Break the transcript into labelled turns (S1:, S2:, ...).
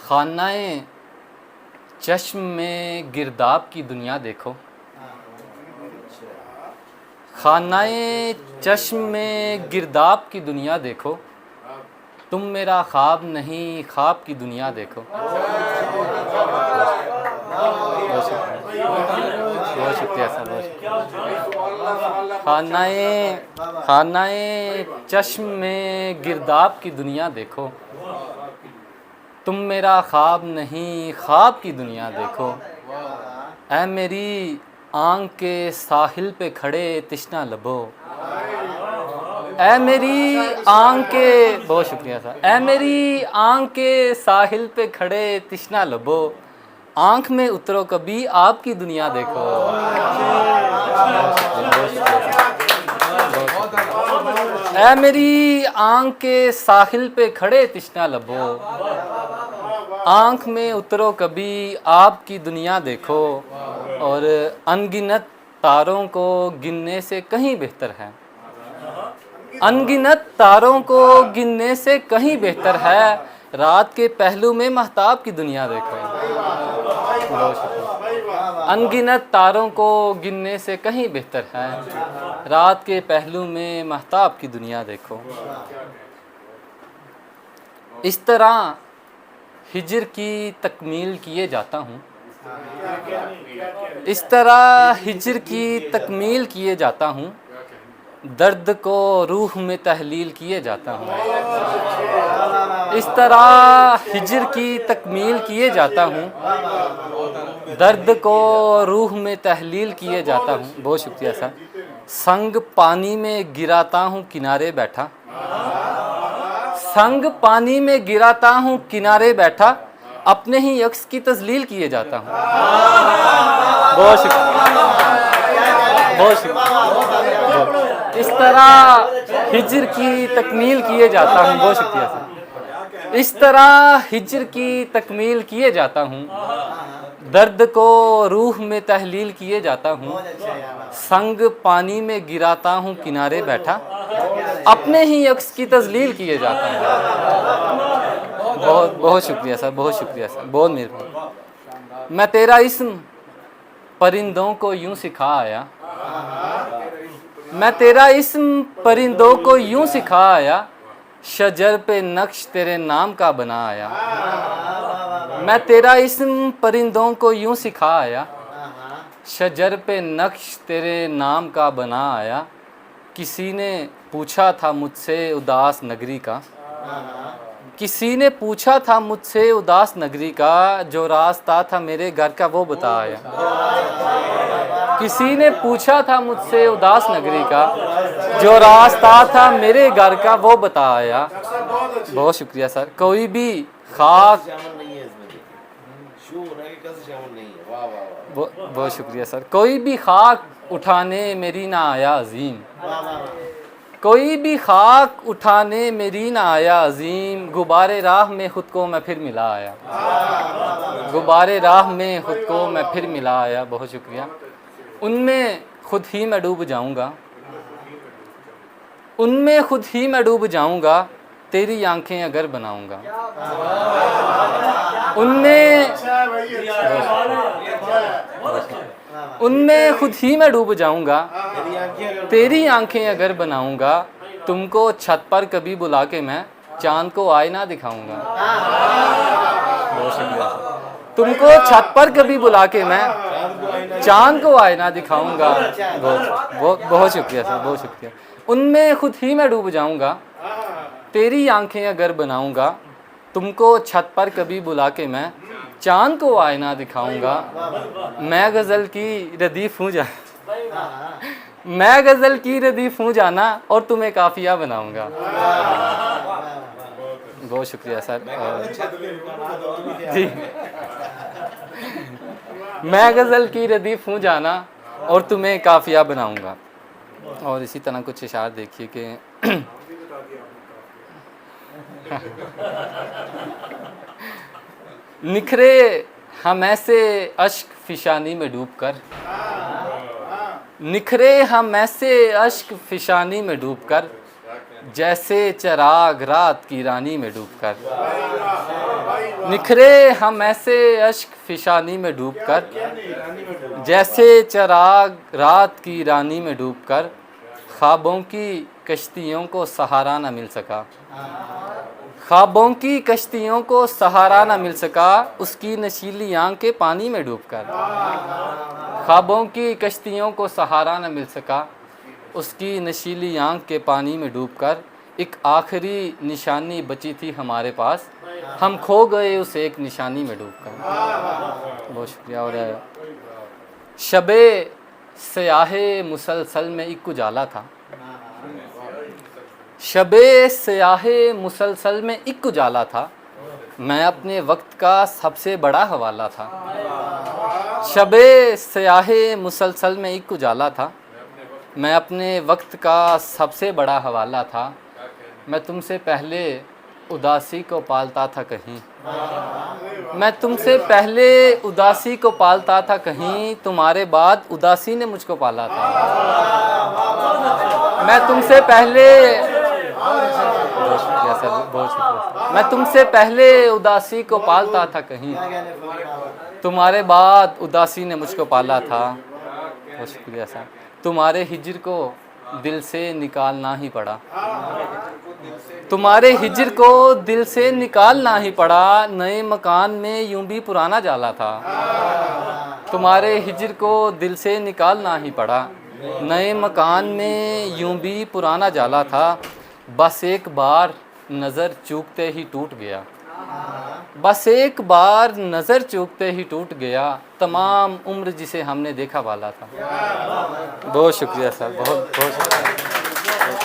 S1: खानाए चश्म में गिरदाब की दुनिया देखो। खानाए चश्म में गिरदाब की दुनिया देखो। तुम मेरा ख्वाब नहीं, ख्वाब की दुनिया देखो। बहुत शुक्रिया सर, बहुत शुक्रिया। खानाए चश्म में गिरदाब की दुनिया देखो। तुम मेरा ख्वाब नहीं, ख्वाब की दुनिया देखो। ऐ मेरी आंख के साहिल पे खड़े तिश्ना लबो। ऐ मेरी आंख के, बहुत शुक्रिया सर, ऐ मेरी आंख के साहिल पे खड़े तिश्ना लबो। आंख में उतरो कभी आपकी दुनिया देखो। ऐ मेरी आंख के साहिल पे खड़े तिश्ना लबो। आंख में उतरो कभी आपकी दुनिया देखो। और अनगिनत तारों को गिनने से कहीं बेहतर है। अनगिनत तारों को गिनने से कहीं बेहतर है। रात के पहलू में महताब की दुनिया देखो। अनगिनत तारों को गिनने से कहीं बेहतर है। रात के पहलू में महताब की दुनिया देखो। इस तरह हिजर की तकमील किए जाता हूँ। इस तरह हिजर की तकमील किए जाता हूँ। दर्द को रूह में तहलील किए जाता हूँ। इस तरह हिजर की तकमील किए जाता हूँ। दर्द को रूह में तहलील किए जाता हूँ। बहुत शुक्रिया सर। संग पानी में गिराता हूँ किनारे बैठा। संग पानी में गिराता हूँ किनारे बैठा। अपने ही यक्स की तजलील किए जाता हूँ। बहुत शुक्रिया, बहुत शुक्रिया। इस तरह हिजर की तकमील किए जाता हूँ। बहुत शुक्रिया सर। इस तरह हिजर की तकमील किए जाता हूँ। दर्द को रूह में तहलील किए जाता हूँ। संग पानी में गिराता हूँ किनारे बैठा। अपने ही यक्स की तजलील किए जाता हूँ। बहुत बहुत शुक्रिया सर, बहुत शुक्रिया सर, बहुत मेहरबानी। मैं तेरा इस्म परिंदों को यूं सिखा आया। मैं तेरा इस्म परिंदों को यूं सिखा आया। शजर पे नक्श तेरे नाम का बना आया। मैं तेरा इस्म परिंदों को यूं सिखा आया। शजर पे नक्श तेरे नाम का बना आया। किसी ने पूछा था मुझसे उदास नगरी का। किसी ने पूछा था मुझसे उदास नगरी का। जो रास्ता था मेरे घर का वो बताया। किसी ने पूछा था मुझसे उदास नगरी का। जो रास्ता था मेरे घर का वो बताया। बहुत शुक्रिया सर। कोई भी खाक, बहुत शुक्रिया सर। कोई भी खाक उठाने मेरी ना आया अजीम। कोई भी खाक उठाने मेरी ना आया अजीम। गुबारे राह में ख़ुद को मैं फिर मिला आया। गुबारे राह में ख़ुद को मैं फिर मिला आया। बहुत शुक्रिया। उनमें खुद ही मैं डूब जाऊंगा। उनमें खुद ही मैं डूब जाऊंगा। तेरी आंखें अगर बनाऊंगा। उनमें खुद ही मैं डूब जाऊंगा। तेरी आंखें अगर बनाऊंगा। तुमको छत पर कभी बुला के मैं चांद को आईना दिखाऊंगा। बहुत शुक्रिया। तुमको छत पर कभी बुला के मैं चांद को आईना दिखाऊंगा। बहुत बहुत शुक्रिया सर, बहुत शुक्रिया। उनमें खुद ही मैं डूब जाऊंगा। तेरी आंखें अगर बनाऊंगा। तुमको छत पर कभी बुला के मैं चांद को आईना दिखाऊंगा। मैं गज़ल की रदीफ हूँ जा मैं गज़ल की रदीफ हूँ जाना और तुम्हें काफ़िया बनाऊंगा। बहुत शुक्रिया सर जी। मैं गज़ल की रदीफ हूँ जाना और तुम्हें काफ़िया बनाऊंगा। और इसी तरह कुछ इशार देखिए कि निखरे हम ऐसे अश्क फिशानी में डूबकर। निखरे हम ऐसे अश्क फिशानी में डूबकर। जैसे चराग रात की रानी में डूबकर। निखरे हम ऐसे अश्क फिशानी में डूबकर, जैसे चिराग रात की रानी में डूबकर, ख्वाबों की कश्तियों को सहारा न मिल सका, ख्वाबों की कश्तियों को सहारा न मिल सका, उसकी नशीली आंख के पानी में डूबकर, ख्वाबों की कश्तियों को सहारा न मिल सका, उसकी नशीली आंख के पानी में डूबकर, एक आखिरी निशानी बची थी हमारे पास, हम खो गए उस एक निशानी में डूबकर। बहुत शुक्रिया। और शबे सयाहे मुसलसल में एक उजाला था, शबे सयाहे मुसलसल में एक उजाला था, मैं अपने वक्त का सबसे बड़ा हवाला था। शबे सयाहे मुसलसल में एक उजाला था, मैं अपने वक्त का सबसे बड़ा हवाला था, मैं तुमसे पहले उदासी को पालता था कहीं, मैं तुमसे पहले उदासी को पालता था कहीं, तुम्हारे बाद उदासी ने मुझको पाला था। मैं तुमसे पहले, बहुत शुक्रिया सर, बहुत शुक्रिया, मैं तुमसे पहले उदासी को पालता था कहीं, तुम्हारे बाद उदासी ने मुझको पाला था। बहुत शुक्रिया सर। तुम्हारे हिज्र को दिल से निकालना ही पड़ा, तुम्हारे हिज्र को दिल से निकालना ही पड़ा, नए मकान में यूं भी पुराना जाला था। तुम्हारे हिज्र को दिल से निकालना ही पड़ा, नए मकान में यूं भी पुराना जाला था, बस एक बार नज़र चूकते ही टूट गया, बस एक बार नज़र चूकते ही टूट गया, तमाम उम्र जिसे हमने देखा वाला था। बहुत शुक्रिया सर, बहुत बहुत शुक्रिया।